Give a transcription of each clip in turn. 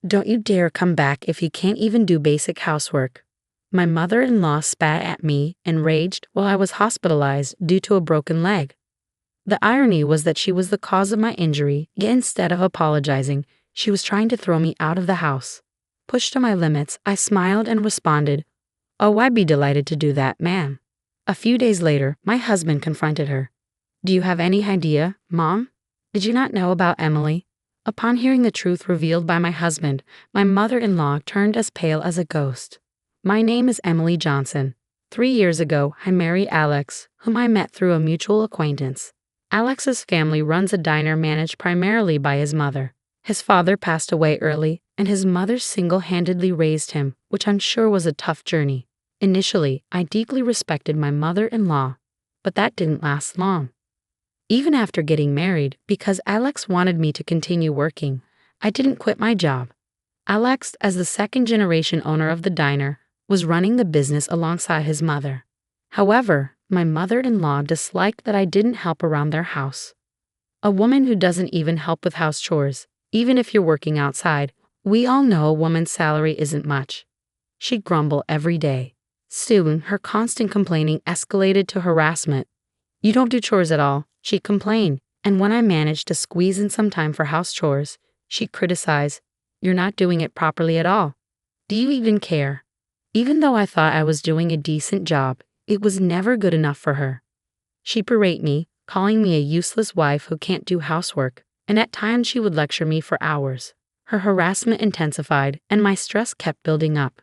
Don't you dare come back if you can't even do basic housework. My mother-in-law spat at me, enraged, while I was hospitalized due to a broken leg. The irony was that she was the cause of my injury, yet instead of apologizing, she was trying to throw me out of the house. Pushed to my limits, I smiled and responded, "Oh, I'd be delighted to do that, ma'am." A few days later, my husband confronted her. "Do you have any idea, Mom? Did you not know about Emily?" Upon hearing the truth revealed by my husband, my mother-in-law turned as pale as a ghost. "My name is Emily Johnson. 3 years ago, I married Alex, whom I met through a mutual acquaintance. Alex's family runs a diner managed primarily by his mother. His father passed away early, and his mother single-handedly raised him, which I'm sure was a tough journey. Initially, I deeply respected my mother-in-law, but that didn't last long. Even after getting married, because Alex wanted me to continue working, I didn't quit my job. Alex, as the second-generation owner of the diner, was running the business alongside his mother. However, my mother-in-law disliked that I didn't help around their house. A woman who doesn't even help with house chores, even if you're working outside, we all know a woman's salary isn't much. She'd grumble every day. Soon, her constant complaining escalated to harassment. "You don't do chores at all," she'd complain, and when I managed to squeeze in some time for house chores, she'd criticize, "You're not doing it properly at all. Do you even care?" Even though I thought I was doing a decent job, it was never good enough for her. She'd berate me, calling me a useless wife who can't do housework, and at times she would lecture me for hours. Her harassment intensified, and my stress kept building up.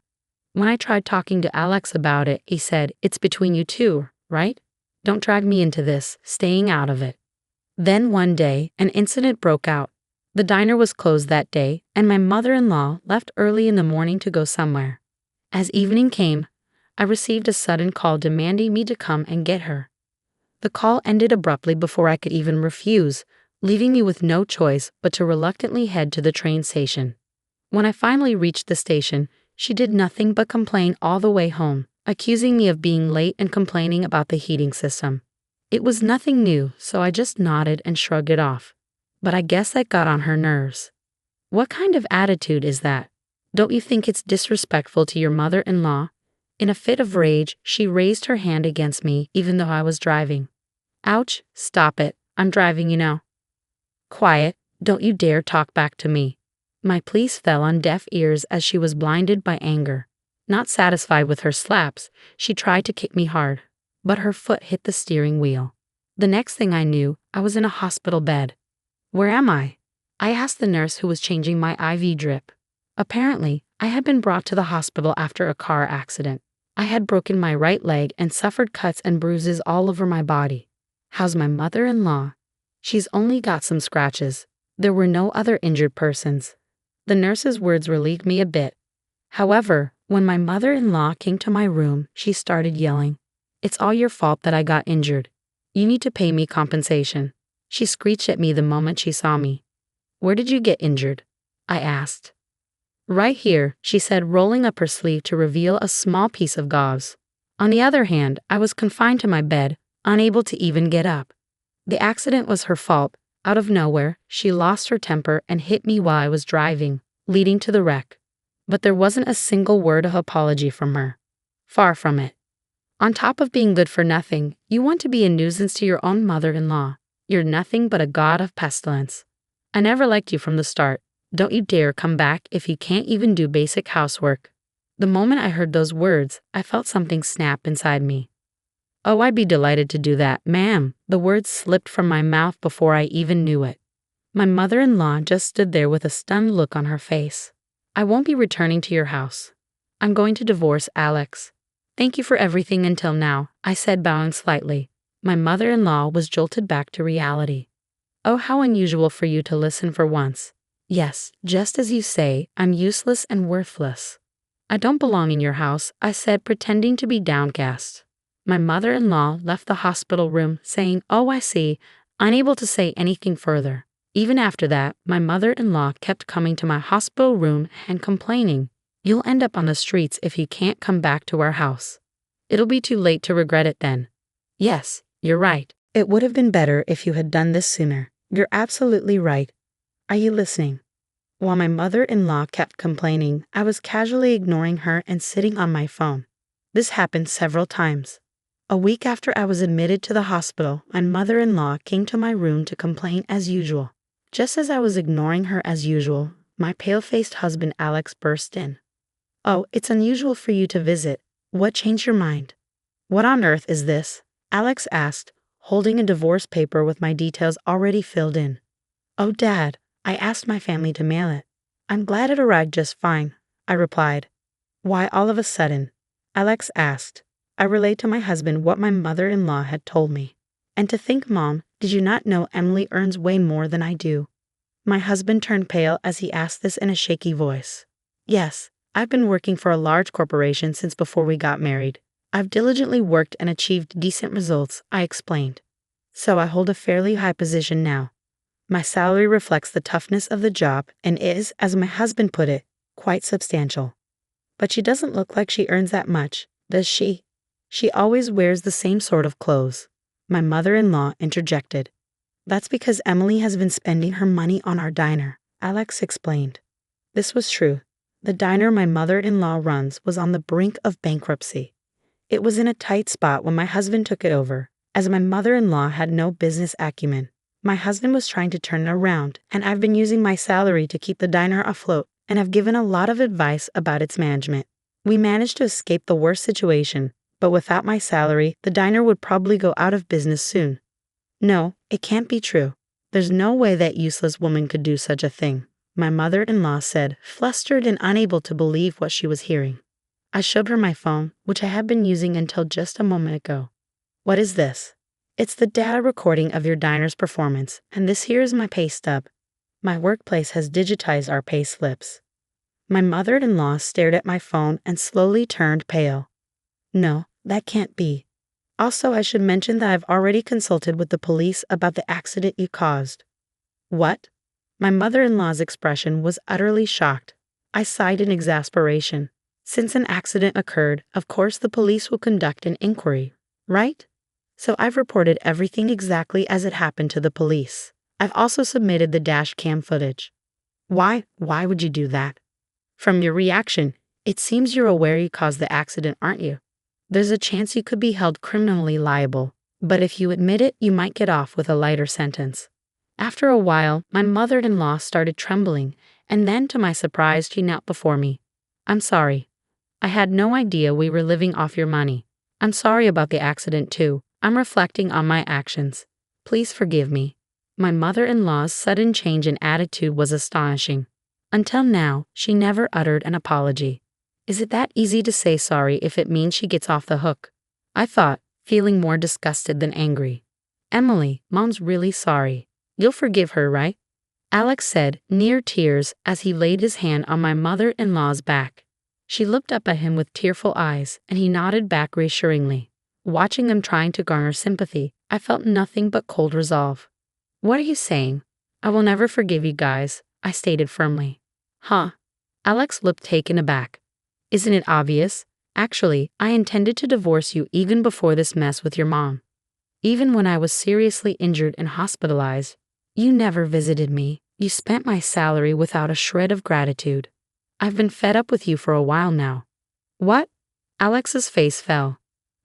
When I tried talking to Alex about it, he said, "It's between you two, right? Don't drag me into this, staying out of it." Then one day, an incident broke out. The diner was closed that day, and my mother-in-law left early in the morning to go somewhere. As evening came, I received a sudden call demanding me to come and get her. The call ended abruptly before I could even refuse, leaving me with no choice but to reluctantly head to the train station. When I finally reached the station, she did nothing but complain all the way home, accusing me of being late and complaining about the heating system. It was nothing new, so I just nodded and shrugged it off. But I guess that got on her nerves. What kind of attitude is that? Don't you think it's disrespectful to your mother-in-law? In a fit of rage, she raised her hand against me even though I was driving. "Ouch, stop it, I'm driving, you know." "Quiet, don't you dare talk back to me." My pleas fell on deaf ears as she was blinded by anger. Not satisfied with her slaps, she tried to kick me hard, but her foot hit the steering wheel. The next thing I knew, I was in a hospital bed. "Where am I?" I asked the nurse who was changing my IV drip. Apparently, I had been brought to the hospital after a car accident. I had broken my right leg and suffered cuts and bruises all over my body. "How's my mother-in-law?" "She's only got some scratches. There were no other injured persons." The nurse's words relieved me a bit. However, when my mother-in-law came to my room, she started yelling, "It's all your fault that I got injured. You need to pay me compensation." She screeched at me the moment she saw me. "Where did you get injured?" I asked. "Right here," she said, rolling up her sleeve to reveal a small piece of gauze. On the other hand, I was confined to my bed, unable to even get up. The accident was her fault. Out of nowhere, she lost her temper and hit me while I was driving, leading to the wreck. But there wasn't a single word of apology from her. Far from it. On top of being good for nothing, you want to be a nuisance to your own mother-in-law. You're nothing but a god of pestilence. I never liked you from the start. Don't you dare come back if you can't even do basic housework. The moment I heard those words, I felt something snap inside me. "Oh, I'd be delighted to do that, ma'am." The words slipped from my mouth before I even knew it. My mother-in-law just stood there with a stunned look on her face. "I won't be returning to your house. I'm going to divorce Alex." "Thank you for everything until now," I said, bowing slightly. My mother-in-law was jolted back to reality. "Oh, how unusual for you to listen for once. Yes, just as you say, I'm useless and worthless." "I don't belong in your house," I said, pretending to be downcast. My mother-in-law left the hospital room, saying, "Oh, I see," unable to say anything further. Even after that, my mother-in-law kept coming to my hospital room and complaining, "You'll end up on the streets if you can't come back to our house. It'll be too late to regret it then." "Yes, you're right. It would have been better if you had done this sooner. You're absolutely right. Are you listening?" While my mother-in-law kept complaining, I was casually ignoring her and sitting on my phone. This happened several times. A week after I was admitted to the hospital, my mother-in-law came to my room to complain as usual. Just as I was ignoring her as usual, my pale-faced husband Alex burst in. "Oh, it's unusual for you to visit. What changed your mind?" "What on earth is this?" Alex asked, holding a divorce paper with my details already filled in. "Oh, Dad, I asked my family to mail it. I'm glad it arrived just fine," I replied. "Why all of a sudden?" Alex asked. I relayed to my husband what my mother-in-law had told me. "And to think, Mom, did you not know Emily earns way more than I do?" My husband turned pale as he asked this in a shaky voice. "Yes, I've been working for a large corporation since before we got married. I've diligently worked and achieved decent results," I explained. "So I hold a fairly high position now. My salary reflects the toughness of the job and is, as my husband put it, quite substantial. But she doesn't look like she earns that much, does she? She always wears the same sort of clothes." My mother-in-law interjected. "That's because Emily has been spending her money on our diner," Alex explained. This was true. The diner my mother-in-law runs was on the brink of bankruptcy. It was in a tight spot when my husband took it over, as my mother-in-law had no business acumen. My husband was trying to turn it around, and I've been using my salary to keep the diner afloat, and have given a lot of advice about its management. We managed to escape the worst situation, but without my salary, the diner would probably go out of business soon. "No, it can't be true. There's no way that useless woman could do such a thing," my mother-in-law said, flustered and unable to believe what she was hearing. I showed her my phone, which I had been using until just a moment ago. "What is this?" "It's the data recording of your diner's performance, and this here is my pay stub. My workplace has digitized our pay slips." My mother-in-law stared at my phone and slowly turned pale. "No, that can't be. Also, I should mention that I've already consulted with the police about the accident you caused." "What?" My mother-in-law's expression was utterly shocked. I sighed in exasperation. "Since an accident occurred, of course the police will conduct an inquiry, right? So I've reported everything exactly as it happened to the police. I've also submitted the dash cam footage." Why would you do that?" "From your reaction, it seems you're aware you caused the accident, aren't you? There's a chance you could be held criminally liable, but if you admit it, you might get off with a lighter sentence." After a while, my mother-in-law started trembling, and then, to my surprise, she knelt before me. "I'm sorry. I had no idea we were living off your money. I'm sorry about the accident, too. I'm reflecting on my actions. Please forgive me." My mother-in-law's sudden change in attitude was astonishing. Until now, she never uttered an apology. Is it that easy to say sorry if it means she gets off the hook? I thought, feeling more disgusted than angry. "Emily, Mom's really sorry. You'll forgive her, right?" Alex said, near tears, as he laid his hand on my mother-in-law's back. She looked up at him with tearful eyes, and he nodded back reassuringly. Watching them trying to garner sympathy, I felt nothing but cold resolve. "What are you saying? I will never forgive you guys," I stated firmly. "Huh?" Alex looked taken aback. "Isn't it obvious? Actually, I intended to divorce you even before this mess with your mom. Even when I was seriously injured and hospitalized, you never visited me. You spent my salary without a shred of gratitude. I've been fed up with you for a while now." "What?" Alex's face fell.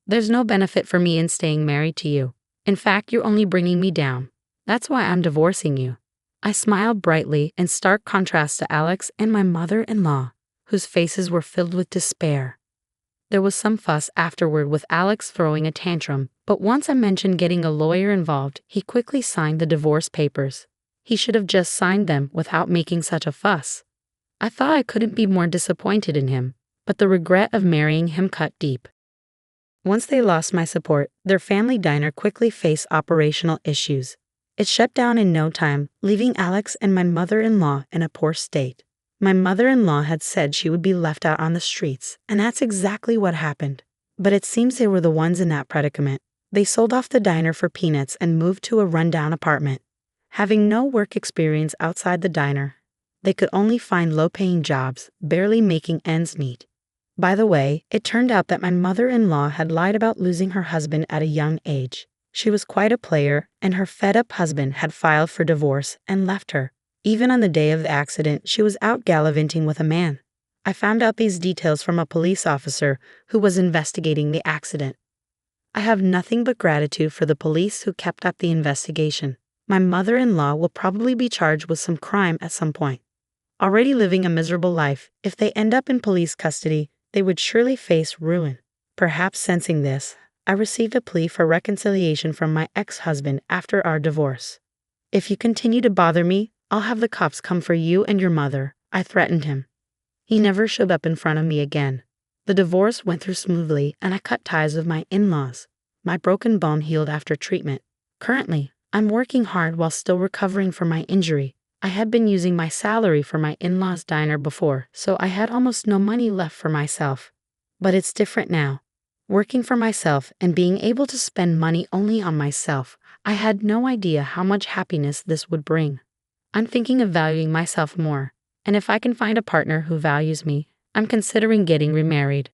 "There's no benefit for me in staying married to you. In fact, you're only bringing me down. That's why I'm divorcing you." I smiled brightly, in stark contrast to Alex and my mother-in-law, whose faces were filled with despair. There was some fuss afterward with Alex throwing a tantrum, but once I mentioned getting a lawyer involved, he quickly signed the divorce papers. He should have just signed them without making such a fuss. I thought I couldn't be more disappointed in him, but the regret of marrying him cut deep. Once they lost my support, their family diner quickly faced operational issues. It shut down in no time, leaving Alex and my mother-in-law in a poor state. My mother-in-law had said she would be left out on the streets, and that's exactly what happened. But it seems they were the ones in that predicament. They sold off the diner for peanuts and moved to a rundown apartment. Having no work experience outside the diner, they could only find low-paying jobs, barely making ends meet. By the way, it turned out that my mother-in-law had lied about losing her husband at a young age. She was quite a player, and her fed-up husband had filed for divorce and left her. Even on the day of the accident, she was out gallivanting with a man. I found out these details from a police officer who was investigating the accident. I have nothing but gratitude for the police who kept up the investigation. My mother-in-law will probably be charged with some crime at some point. Already living a miserable life, if they end up in police custody, they would surely face ruin. Perhaps sensing this, I received a plea for reconciliation from my ex-husband after our divorce. If you continue to bother me, I'll have the cops come for you and your mother, I threatened him. He never showed up in front of me again. The divorce went through smoothly and I cut ties with my in-laws. My broken bone healed after treatment. Currently, I'm working hard while still recovering from my injury. I had been using my salary for my in-laws' diner before, so I had almost no money left for myself. But it's different now. Working for myself and being able to spend money only on myself, I had no idea how much happiness this would bring. I'm thinking of valuing myself more, and if I can find a partner who values me, I'm considering getting remarried.